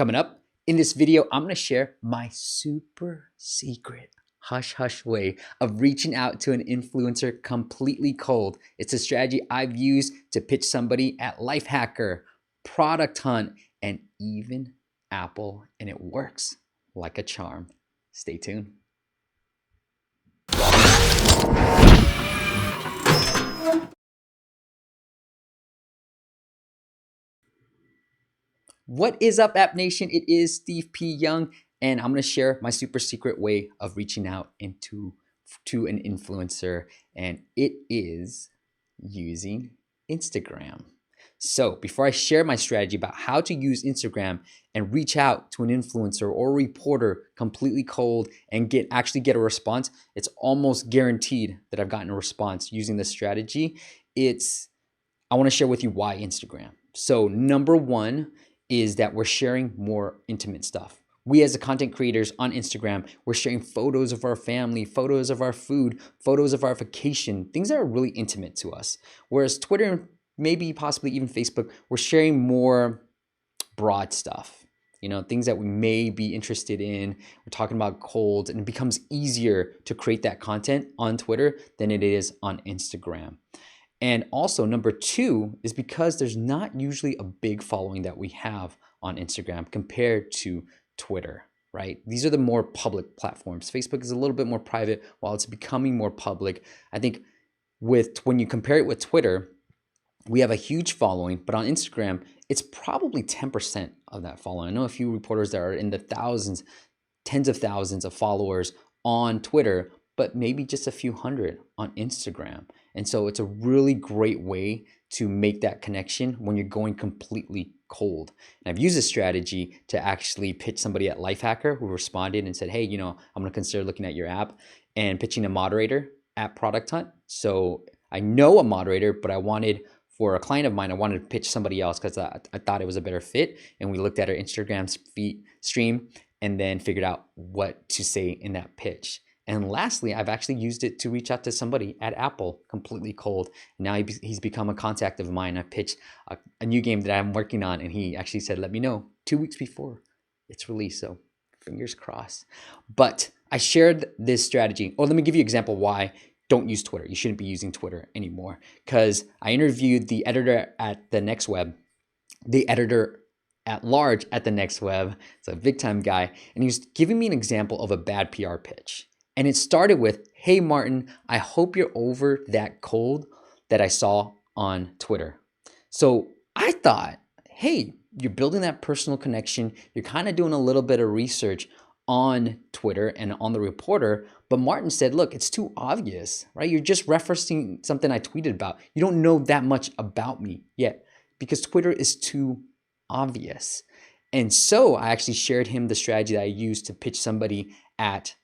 Coming up in this video, I'm going to share my super secret hush hush way of reaching out to an influencer completely cold. It's a strategy I've used to pitch somebody at Lifehacker, Product Hunt, and even Apple, and it works like a charm. Stay tuned. What is up, App Nation? It is Steve P. Young, and I'm going to share my super secret way of reaching out to an influencer, and it is using Instagram. So before I share my strategy about how to use Instagram and reach out to an influencer or a reporter completely cold and actually get a response, it's almost guaranteed that I've gotten a response using this strategy. I want to share with you why Instagram. So number one is that we're sharing more intimate stuff. We as the content creators on Instagram, we're sharing photos of our family, photos of our food, photos of our vacation, things that are really intimate to us. Whereas Twitter, maybe possibly even Facebook, we're sharing more broad stuff, things that we may be interested in. We're talking about colds, and it becomes easier to create that content on Twitter than it is on Instagram. And also number two is because there's not usually a big following that we have on Instagram compared to Twitter, right? These are the more public platforms. Facebook is a little bit more private while it's becoming more public. I think when you compare it with Twitter, we have a huge following, but on Instagram, it's probably 10% of that following. I know a few reporters that are in the thousands, tens of thousands of followers on Twitter, but maybe just a few hundred on Instagram. And so it's a really great way to make that connection when you're going completely cold. And I've used this strategy to actually pitch somebody at Lifehacker who responded and said, hey, I'm going to consider looking at your app, and pitching a moderator at Product Hunt. So I know a moderator, but for a client of mine, I wanted to pitch somebody else because I thought it was a better fit. And we looked at our Instagram stream and then figured out what to say in that pitch. And lastly, I've actually used it to reach out to somebody at Apple completely cold. Now he's become a contact of mine. I pitched a new game that I'm working on, and he actually said, let me know 2 weeks before it's released. So fingers crossed. But I shared this strategy. Let me give you an example why don't use Twitter. You shouldn't be using Twitter anymore. Because I interviewed the editor at the Next Web, the editor at large at the Next Web. It's a big time guy. And he was giving me an example of a bad PR pitch. And it started with, hey, Martin, I hope you're over that cold that I saw on Twitter. So I thought, hey, you're building that personal connection. You're kind of doing a little bit of research on Twitter and on the reporter. But Martin said, look, it's too obvious, right? You're just referencing something I tweeted about. You don't know that much about me yet because Twitter is too obvious. And so I actually shared him the strategy that I used to pitch somebody at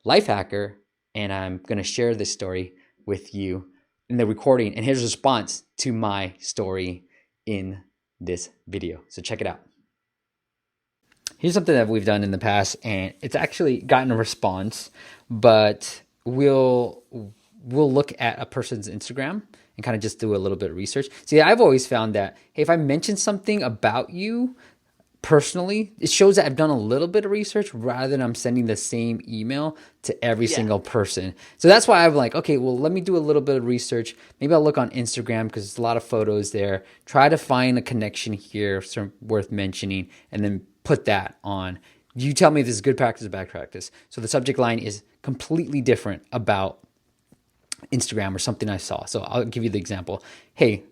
Lifehacker, and I'm going to share this story with you in the recording and his response to my story in this video. So check it out. Here's something that we've done in the past, and it's actually gotten a response, but we'll look at a person's Instagram and kind of just do a little bit of research. See, I've always found that, hey, if I mention something about you personally, it shows that I've done a little bit of research rather than I'm sending the same email to every single person. So that's why I'm like, okay, well, let me do a little bit of research. Maybe I'll look on Instagram because there's a lot of photos there. Try to find a connection here worth mentioning, and then put that on. You tell me if this is good practice or bad practice. So the subject line is completely different about Instagram or something I saw. So I'll give you the example. Hey,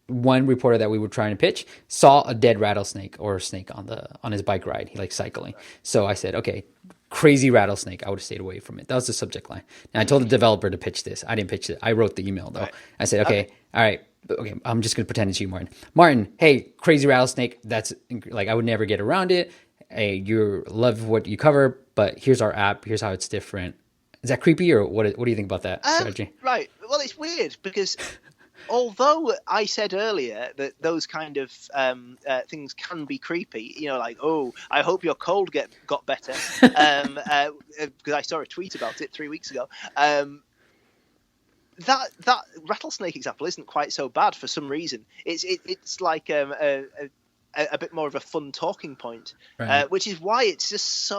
one reporter that we were trying to pitch saw a dead rattlesnake or a snake on his bike ride. He likes cycling. So I said, okay, crazy rattlesnake. I would have stayed away from it. That was the subject line. And I told the developer to pitch this. I didn't pitch it. I wrote the email though. Right. I said, okay, all right. Okay, I'm just going to pretend it's you, Martin. Martin, hey, crazy rattlesnake. That's like, I would never get around it. Hey, you love what you cover, but here's our app. Here's how it's different. Is that creepy, or what do you think about that strategy? Right. Well, it's weird because although I said earlier that those kind of things can be creepy, like, oh, I hope your cold got better, because I saw a tweet about it 3 weeks ago. That rattlesnake example isn't quite so bad for some reason. It's like a a bit more of a fun talking point, Right. which is why it's just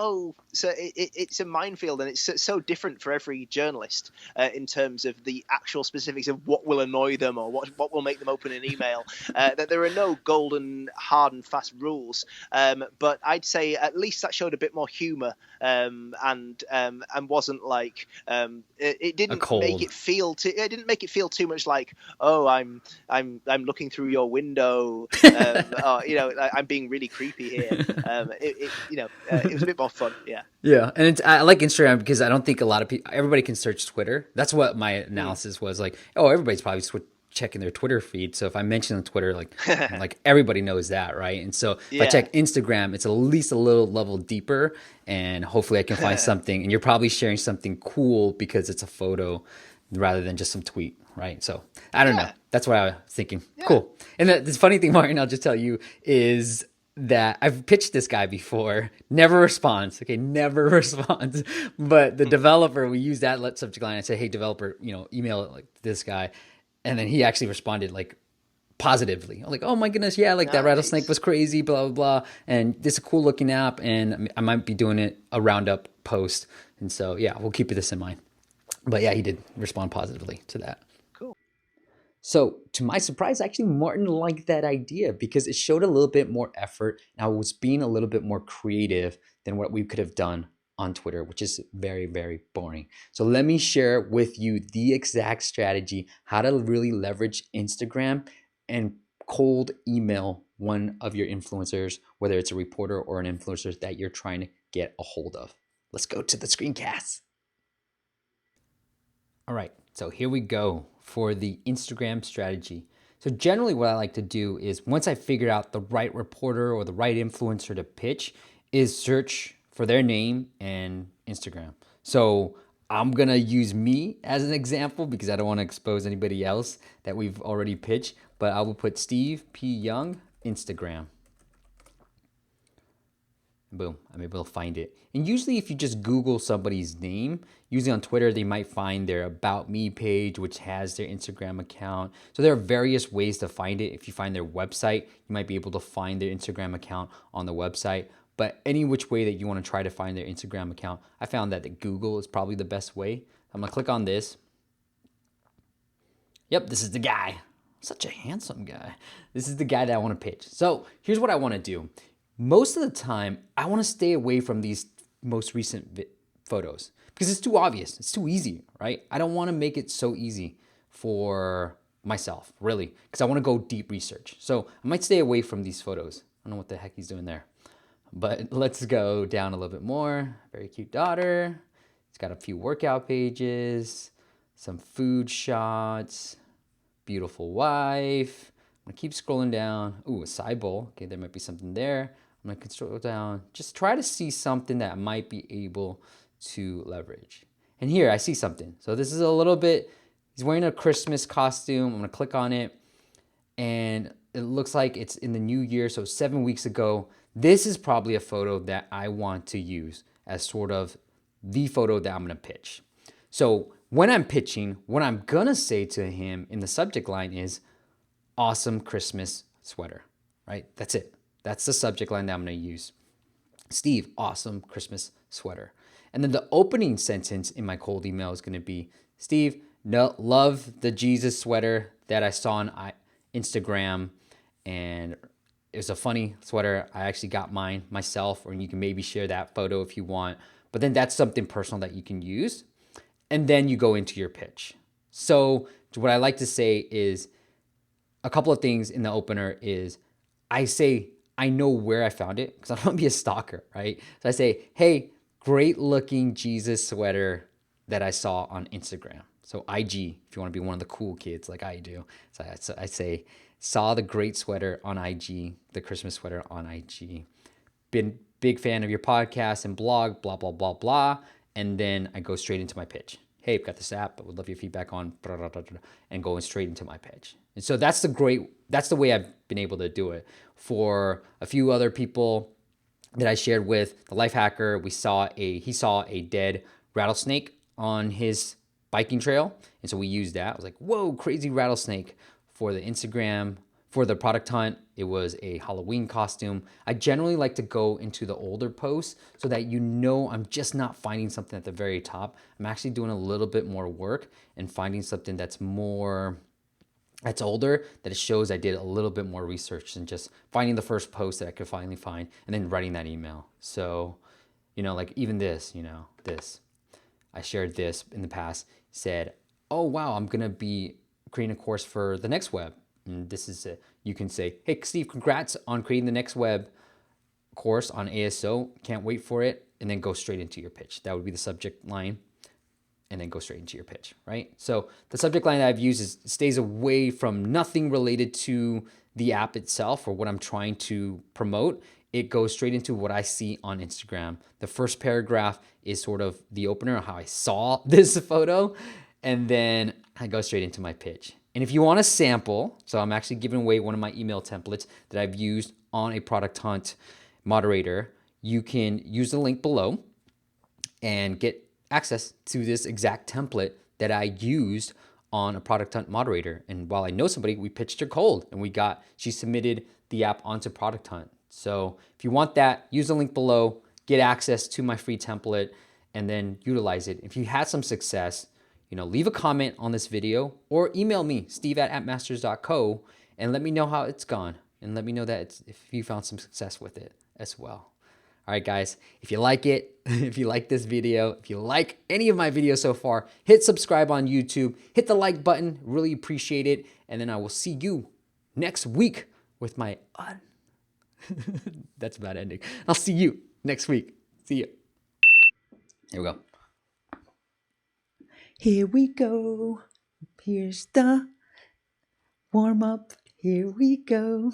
it's a minefield, and it's so different for every journalist in terms of the actual specifics of what will annoy them or what will make them open an email. That there are no golden hard and fast rules, but I'd say at least that showed a bit more humor, and wasn't like it didn't make it feel too much like, oh, I'm looking through your window, or, I'm being really creepy here. It was a bit more fun. Yeah. Yeah, and I like Instagram because I don't think a lot of people, everybody can search Twitter. That's what my analysis was like. Oh, everybody's probably checking their Twitter feed. So if I mention on Twitter, like everybody knows that, right? And so if I check Instagram, it's at least a little level deeper, and hopefully I can find something. And you're probably sharing something cool because it's a photo rather than just some tweet, right? So I don't know. That's what I was thinking. Yeah. Cool. And this funny thing, Martin, I'll just tell you is that I've pitched this guy before, never responds. Okay, never responds. But the developer, we use that subject line. I say, hey, developer, email it like this guy. And then he actually responded like positively. I'm like, oh my goodness, yeah, like nice. That rattlesnake was crazy, blah, blah, blah. And this is a cool looking app. And I might be doing it a roundup post. And so, yeah, we'll keep this in mind. But yeah, he did respond positively to that. So to my surprise, actually, Martin liked that idea because it showed a little bit more effort. And I was being a little bit more creative than what we could have done on Twitter, which is very, very boring. So let me share with you the exact strategy, how to really leverage Instagram and cold email one of your influencers, whether it's a reporter or an influencer that you're trying to get a hold of. Let's go to the screencast. All right, so here we go for the Instagram strategy. So generally what I like to do is once I figure out the right reporter or the right influencer to pitch is search for their name and Instagram. So I'm gonna use me as an example because I don't wanna expose anybody else that we've already pitched, but I will put Steve P. Young, Instagram. Boom, I'm able to find it. And usually if you just Google somebody's name, usually on Twitter, they might find their About Me page, which has their Instagram account. So there are various ways to find it. If you find their website, you might be able to find their Instagram account on the website. But any which way that you want to try to find their Instagram account, I found that Google is probably the best way. I'm gonna click on this. Yep, this is the guy. Such a handsome guy. This is the guy that I want to pitch. So here's what I want to do. Most of the time, I want to stay away from these most recent photos because it's too obvious. It's too easy, right? I don't want to make it so easy for myself, really, because I want to go deep research. So I might stay away from these photos. I don't know what the heck he's doing there. But let's go down a little bit more. Very cute daughter. It's got a few workout pages, some food shots, beautiful wife. I'm gonna keep scrolling down. Ooh, a side bowl. Okay, there might be something there. I'm gonna scroll down. Just try to see something that I might be able to leverage. And here I see something. So this is a little bit, he's wearing a Christmas costume. I'm gonna click on it and it looks like it's in the new year. So 7 weeks ago, this is probably a photo that I want to use as sort of the photo that I'm gonna pitch. So when I'm pitching, what I'm gonna say to him in the subject line is awesome Christmas sweater, right? That's it. That's the subject line that I'm gonna use. Steve, awesome Christmas sweater. And then the opening sentence in my cold email is gonna be, Steve, love the Jesus sweater that I saw on Instagram. And it was a funny sweater. I actually got mine myself, or you can maybe share that photo if you want. But then that's something personal that you can use. And then you go into your pitch. So what I like to say is a couple of things in the opener is I say, I know where I found it because I don't want to be a stalker, right? So I say, hey, great looking Jesus sweater that I saw on Instagram. So IG, if you want to be one of the cool kids like I do. So I say, saw the great sweater on IG, the Christmas sweater on IG. Been big fan of your podcast and blog, blah, blah, blah, blah. And then I go straight into my pitch. Hey, I've got this app. I would love your feedback on blah, blah, blah, blah, and going straight into my pitch. And so that's the way I've been able to do it. For a few other people that I shared with, the Life Hacker, he saw a dead rattlesnake on his biking trail. And so we used that. I was like, whoa, crazy rattlesnake for the Instagram, For the product hunt, it was a Halloween costume. I generally like to go into the older posts so that you know I'm just not finding something at the very top. I'm actually doing a little bit more work and finding something that's older, that it shows I did a little bit more research than just finding the first post that I could finally find and then writing that email. So, like even this, this. I shared this in the past, said, oh, wow, I'm going to be creating a course for the Next Web. And this is it. You can say, hey, Steve, congrats on creating the Next Web course on ASO. Can't wait for it. And then go straight into your pitch. That would be the subject line. And then go straight into your pitch, right? So the subject line that I've used stays away from nothing related to the app itself or what I'm trying to promote. It goes straight into what I see on Instagram. The first paragraph is sort of the opener, how I saw this photo, and then I go straight into my pitch. And if you want a sample, so I'm actually giving away one of my email templates that I've used on a Product Hunt moderator. You can use the link below and get access to this exact template that I used on a Product Hunt moderator. And while I know somebody, we pitched her cold and she submitted the app onto Product Hunt. So if you want that, use the link below, get access to my free template, and then utilize it. If you had some success, leave a comment on this video or email me, steve@appmasters.co, and let me know how it's gone. And let me know that if you found some success with it as well. All right, guys, if you like it, if you like this video, if you like any of my videos so far, hit subscribe on YouTube, hit the like button, really appreciate it. And then I will see you next week with my, that's a bad ending. I'll see you next week. See you. Here we go. Here we go. Here's the warm up. Here we go.